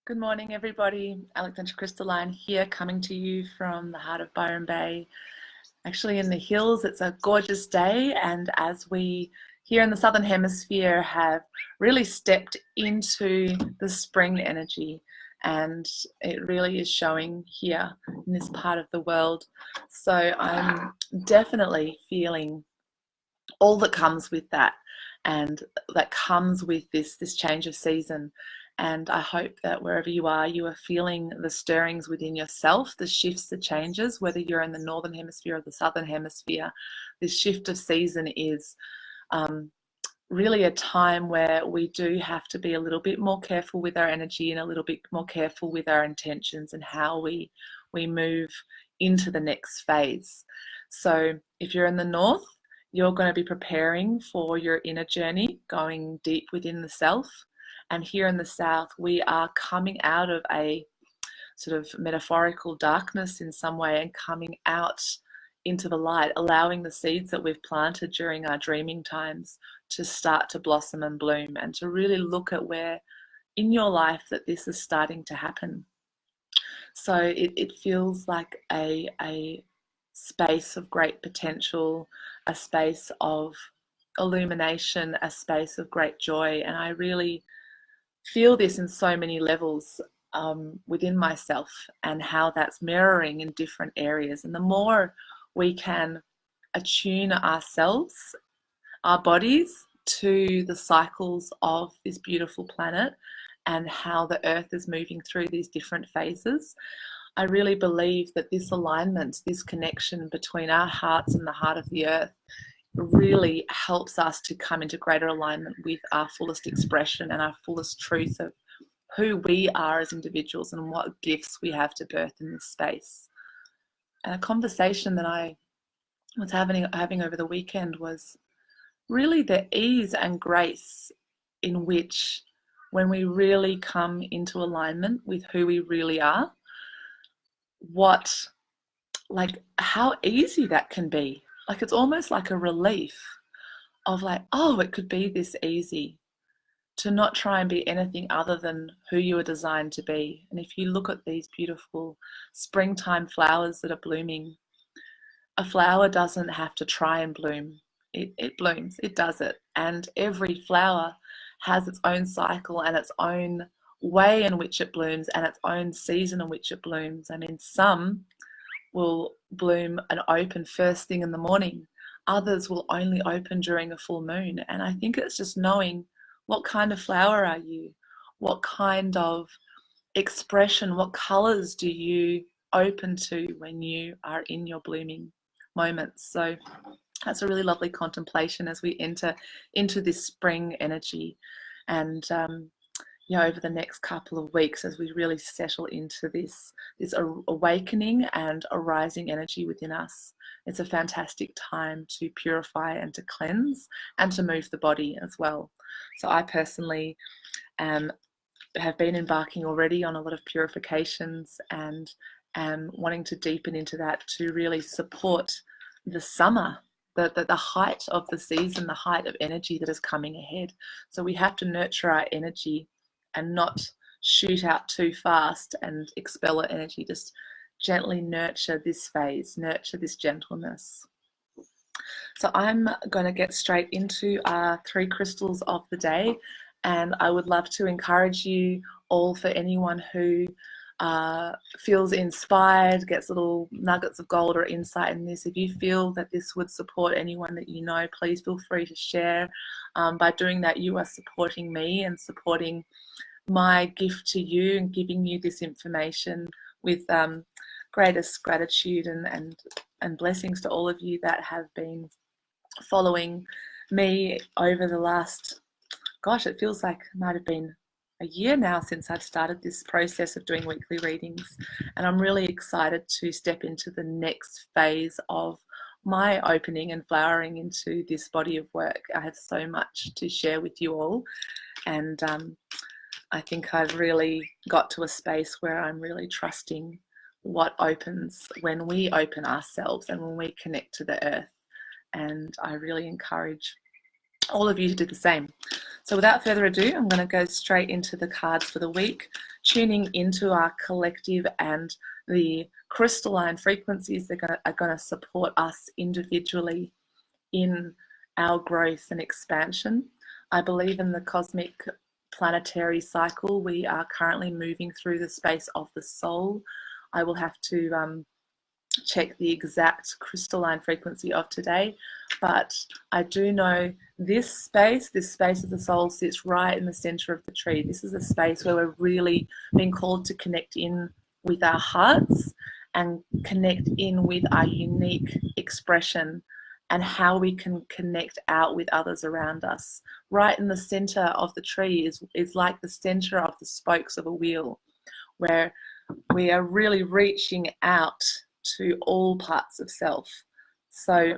Good morning, everybody. Alexandra Crystalline here, coming to you from the heart of Byron Bay. Actually, in the hills, it's a gorgeous day, and as we here in the Southern Hemisphere have really stepped into the spring energy, and it really is showing here in this part of the world. So I'm definitely feeling all that comes with that, and that comes with this change of season. And I hope that wherever you are feeling the stirrings within yourself, the shifts, the changes, whether you're in the Northern Hemisphere or the Southern Hemisphere. This shift of season is really a time where we do have to be a little bit more careful with our energy and a little bit more careful with our intentions and how we move into the next phase. So if you're in the North, you're going to be preparing for your inner journey, going deep within the self. And here in the South, we are coming out of a sort of metaphorical darkness in some way and coming out into the light, allowing the seeds that we've planted during our dreaming times to start to blossom and bloom, and to really look at where in your life that this is starting to happen. So it feels like a space of great potential, a space of illumination, a space of great joy. And I really feel this in so many levels within myself, and how that's mirroring in different areas. And the more we can attune ourselves, our bodies, to the cycles of this beautiful planet and how the earth is moving through these different phases, I really believe that this alignment, this connection between our hearts and the heart of the earth, really helps us to come into greater alignment with our fullest expression and our fullest truth of who we are as individuals and what gifts we have to birth in this space. And a conversation that I was having over the weekend was really the ease and grace in which, when we really come into alignment with who we really are, how easy that can be. Like, it's almost like a relief of like, oh, it could be this easy to not try and be anything other than who you were designed to be. And if you look at these beautiful springtime flowers that are blooming, a flower doesn't have to try and bloom. It blooms, it does it. And every flower has its own cycle and its own way in which it blooms and its own season in which it blooms. I mean, some will bloom and open first thing in the morning. Others will only open during a full moon. And I think it's just knowing, what kind of flower are you? What kind of expression, what colors do you open to when you are in your blooming moments? So that's a really lovely contemplation as we enter into this spring energy. And over the next couple of weeks, as we really settle into this awakening and arising energy within us, it's a fantastic time to purify and to cleanse and to move the body as well. So I personally have been embarking already on a lot of purifications, and am wanting to deepen into that to really support the summer, the height of the season, the height of energy that is coming ahead. So we have to nurture our energy and not shoot out too fast and expel our energy. Just gently nurture this phase, nurture this gentleness. So I'm going to get straight into our 3 crystals of the day, and I would love to encourage you all, for anyone who feels inspired, gets little nuggets of gold or insight in this. If you feel that this would support anyone that you know, please feel free to share. By doing that, you are supporting me and supporting my gift to you, and giving you this information with greatest gratitude and blessings to all of you that have been following me over the last, gosh, it feels like it might have been a year now since I've started this process of doing weekly readings. And I'm really excited to step into the next phase of my opening and flowering into this body of work. I have so much to share with you all, and I think I've really got to a space where I'm really trusting what opens when we open ourselves and when we connect to the earth. And I really encourage all of you to do the same. So without further ado, I'm going to go straight into the cards for the week, tuning into our collective and the crystalline frequencies that are going to support us individually in our growth and expansion. I believe in the cosmic planetary cycle. We are currently moving through the space of the soul. I will have to check the exact crystalline frequency of today, but I do know this space of the soul sits right in the center of the tree. This is a space where we're really being called to connect in with our hearts and connect in with our unique expression and how we can connect out with others around us. Right in the center of the tree is like the center of the spokes of a wheel, where we are really reaching out to all parts of self. So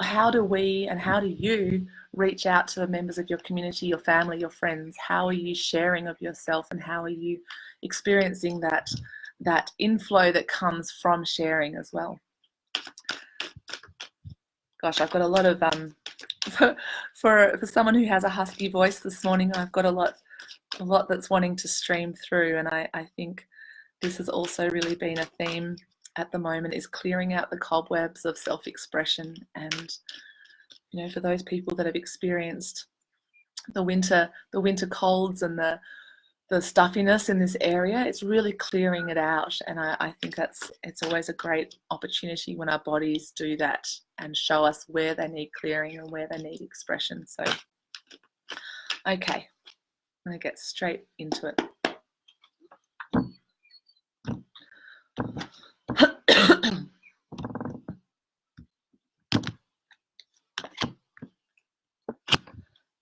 how do we and how do you reach out to the members of your community, your family, your friends? How are you sharing of yourself, and how are you experiencing that inflow that comes from sharing as well? Gosh, I've got a lot of for someone who has a husky voice this morning, I've got a lot that's wanting to stream through, and I think this has also really been a theme at the moment, is clearing out the cobwebs of self-expression. And for those people that have experienced the winter colds and the stuffiness in this area, it's really clearing it out. And I think it's always a great opportunity when our bodies do that and show us where they need clearing and where they need expression. So okay, I'm going to get straight into it.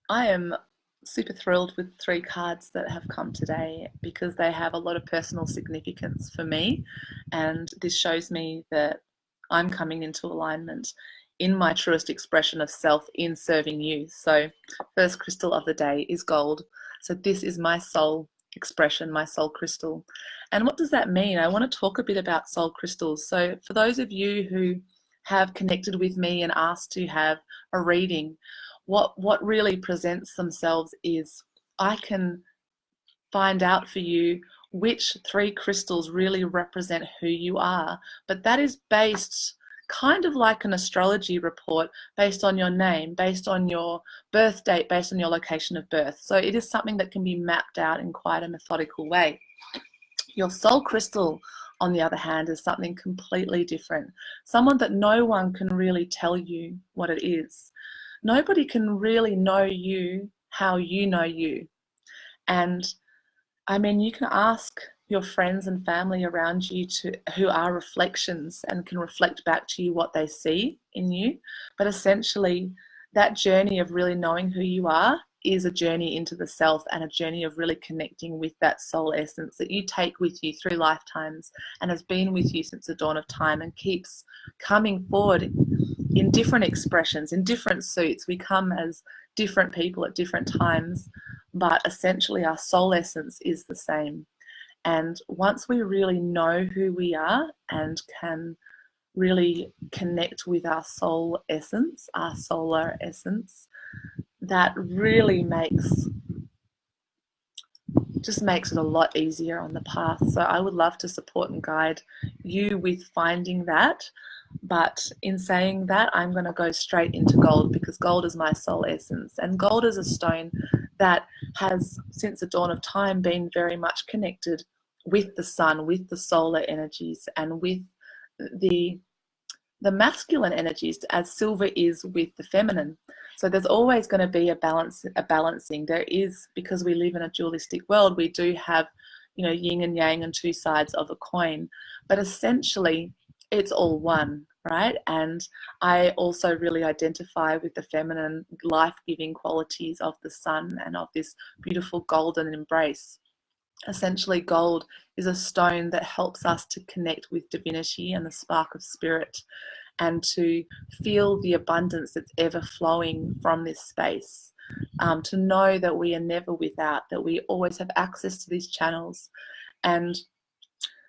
I am super thrilled with 3 cards that have come today, because they have a lot of personal significance for me, and this shows me that I'm coming into alignment in my truest expression of self in serving you. So first crystal of the day is gold. So this is my soul expression, my soul crystal. And what does that mean? I want to talk a bit about soul crystals. So for those of you who have connected with me and asked to have a reading, what really presents themselves is I can find out for you which 3 crystals really represent who you are, but that is based kind of like an astrology report, based on your name, based on your birth date, based on your location of birth. So it is something that can be mapped out in quite a methodical way. Your soul crystal, on the other hand, is something completely different. Someone that no one can really tell you what it is. Nobody can really know you how you know you. And I mean, you can ask your friends and family around you who are reflections and can reflect back to you what they see in you. But essentially, that journey of really knowing who you are is a journey into the self, and a journey of really connecting with that soul essence that you take with you through lifetimes and has been with you since the dawn of time and keeps coming forward in different expressions, in different suits. We come as different people at different times, but essentially our soul essence is the same. And once we really know who we are and can really connect with our soul essence, our solar essence, that really just makes it a lot easier on the path. So I would love to support and guide you with finding that. But in saying that, I'm going to go straight into gold, because gold is my soul essence. And gold is a stone that has, since the dawn of time, been very much connected with the sun, with the solar energies, and with the masculine energies, as silver is with the feminine. So there's always going to be a balancing. There is, because we live in a dualistic world, we do have, yin and yang and 2 sides of a coin, but essentially it's all one, right? And I also really identify with the feminine life-giving qualities of the sun and of this beautiful golden embrace. Essentially, gold is a stone that helps us to connect with divinity and the spark of spirit, and to feel the abundance that's ever flowing from this space. To know that we are never without, that we always have access to these channels. And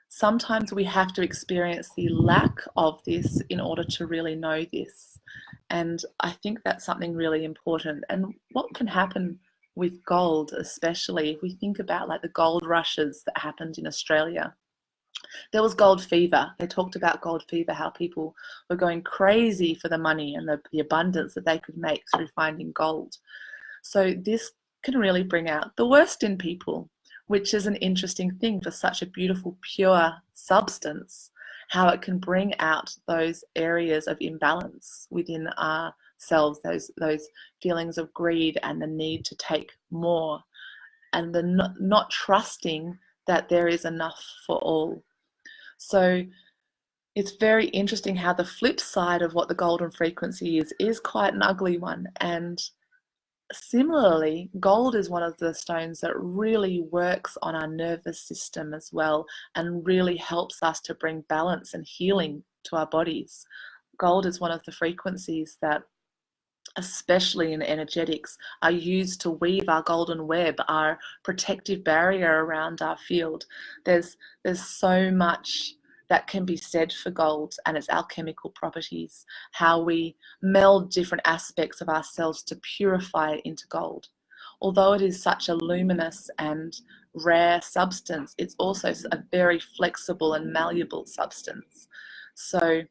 sometimes we have to experience the lack of this in order to really know this. And I think that's something really important. And what can happen with gold, especially if we think about like the gold rushes that happened in Australia. There was gold fever. They talked about gold fever, how people were going crazy for the money and the abundance that they could make through finding gold. So this can really bring out the worst in people, which is an interesting thing for such a beautiful, pure substance, how it can bring out those areas of imbalance within ourselves, those feelings of greed and the need to take more, and the not trusting that there is enough for all. So it's very interesting how the flip side of what the golden frequency is quite an ugly one. And similarly, gold is one of the stones that really works on our nervous system as well, and really helps us to bring balance and healing to our bodies. Gold is one of the frequencies that, especially in energetics, are used to weave our golden web, our protective barrier around our field. There's so much that can be said for gold and its alchemical properties, how we meld different aspects of ourselves to purify it into gold. Although it is such a luminous and rare substance, it's also a very flexible and malleable substance. So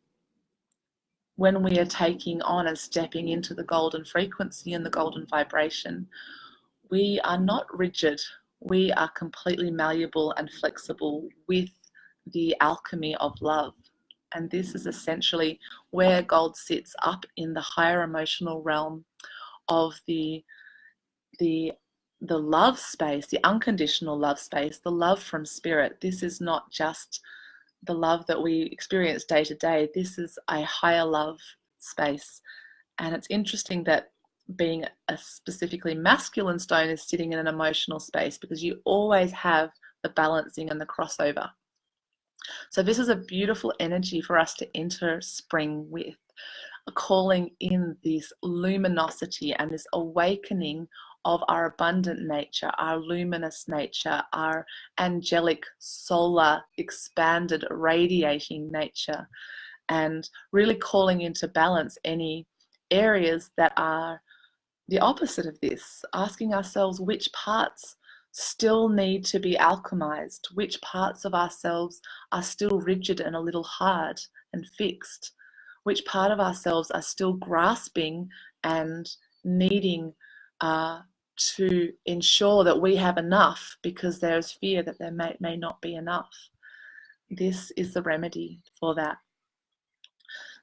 when we are taking on and stepping into the golden frequency and the golden vibration, we are not rigid. We are completely malleable and flexible with the alchemy of love. And this is essentially where gold sits, up in the higher emotional realm of the love space, the unconditional love space, the love from spirit. This is not just the love that we experience day to day. This is a higher love space. And it's interesting that being a specifically masculine stone is sitting in an emotional space, because you always have the balancing and the crossover. So this is a beautiful energy for us to enter spring with, calling in this luminosity and this awakening of our abundant nature, our luminous nature, our angelic, solar, expanded, radiating nature, and really calling into balance any areas that are the opposite of this, asking ourselves which parts still need to be alchemized, which parts of ourselves are still rigid and a little hard and fixed, which part of ourselves are still grasping and needing to ensure that we have enough because there's fear that there may not be enough. This is the remedy for that.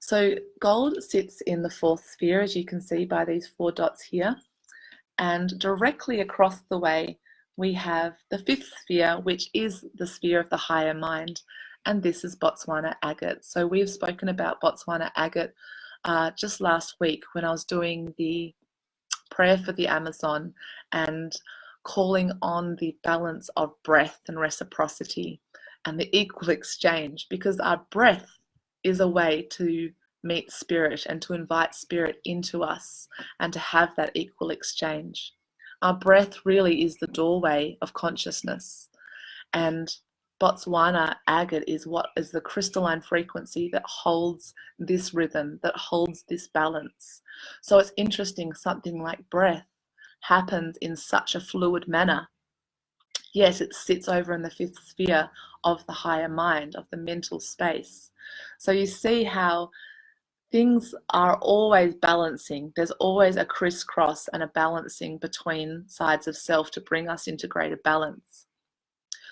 So gold sits in the fourth sphere, as you can see by these 4 dots here, and directly across the way we have the fifth sphere, which is the sphere of the higher mind, and this is Botswana agate. So we've spoken about Botswana agate just last week when I was doing the prayer for the Amazon and calling on the balance of breath and reciprocity and the equal exchange, because our breath is a way to meet spirit and to invite spirit into us and to have that equal exchange. Our breath really is the doorway of consciousness, and Botswana agate is what is the crystalline frequency that holds this rhythm, that holds this balance. So it's interesting, something like breath happens in such a fluid manner, yet it sits over in the fifth sphere of the higher mind, of the mental space. So you see how things are always balancing. There's always a crisscross and a balancing between sides of self to bring us into greater balance.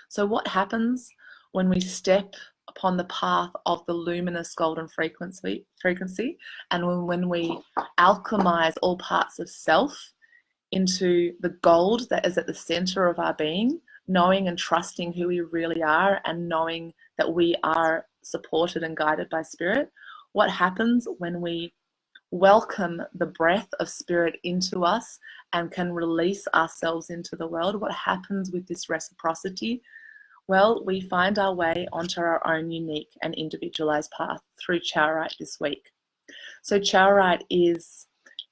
So what happens when we step upon the path of the luminous golden frequency and when we alchemize all parts of self into the gold that is at the center of our being, knowing and trusting who we really are and knowing that we are supported and guided by spirit? What happens when we welcome the breath of spirit into us and can release ourselves into the world? What happens with this reciprocity? Well, we find our way onto our own unique and individualized path through Charoite this week. So Charoite is,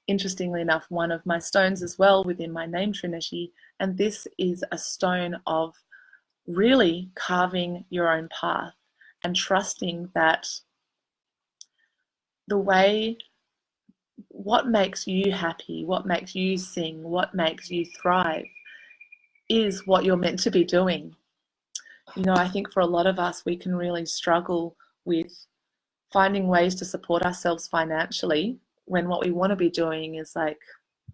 interestingly enough, one of my stones as well within my name trinity, and this is a stone of really carving your own path and trusting that the way what makes you happy, what makes you sing, what makes you thrive is what you're meant to be doing. You know, I think for a lot of us, we can really struggle with finding ways to support ourselves financially when what we want to be doing is like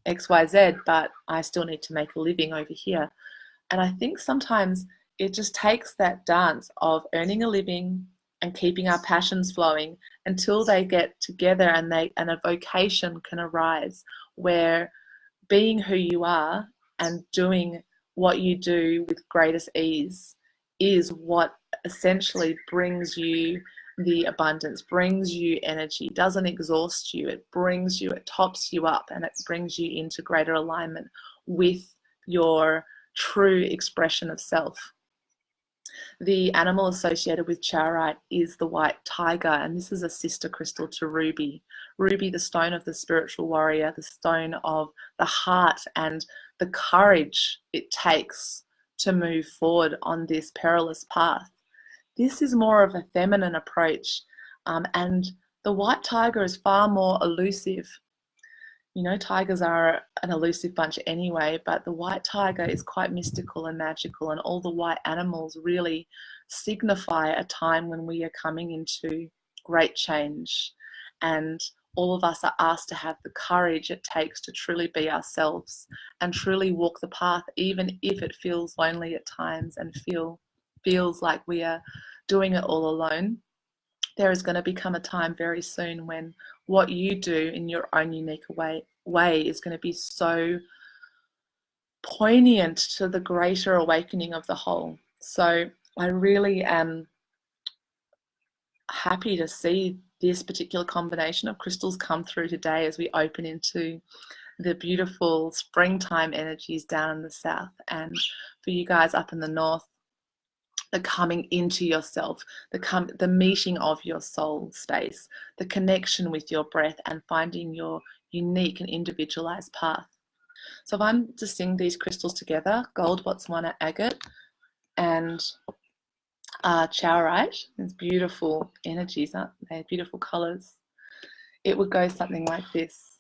XYZ, but I still need to make a living over here. And I think sometimes it just takes that dance of earning a living and keeping our passions flowing until they get together and a vocation can arise where being who you are and doing what you do with greatest ease is what essentially brings you the abundance, brings you energy, doesn't exhaust you, it brings you, it tops you up, and it brings you into greater alignment with your true expression of self. The animal associated with charoite is the white tiger, and this is a sister crystal to ruby. Ruby, the stone of the spiritual warrior, the stone of the heart and the courage it takes to move forward on this perilous path. This is more of a feminine approach, and the white tiger is far more elusive. You know, tigers are an elusive bunch anyway, but the white tiger is quite mystical and magical, and all the white animals really signify a time when we are coming into great change. And all of us are asked to have the courage it takes to truly be ourselves and truly walk the path, even if it feels lonely at times and feels like we are doing it all alone. There is going to become a time very soon when what you do in your own unique way is going to be so poignant to the greater awakening of the whole. So I really am happy to see this particular combination of crystals come through today as we open into the beautiful springtime energies down in the south, and for you guys up in the north, the coming into yourself, the meeting of your soul space, the connection with your breath, and finding your unique and individualized path. So if I'm to sing these crystals together, gold, Botswana, agate, and charoite, there's beautiful energies, aren't they? Beautiful colors. It would go something like this.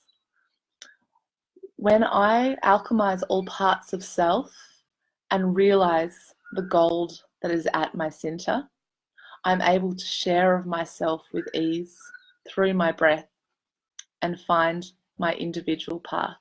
When I alchemize all parts of self and realize the gold that is at my center, I'm able to share of myself with ease through my breath and find my individual path.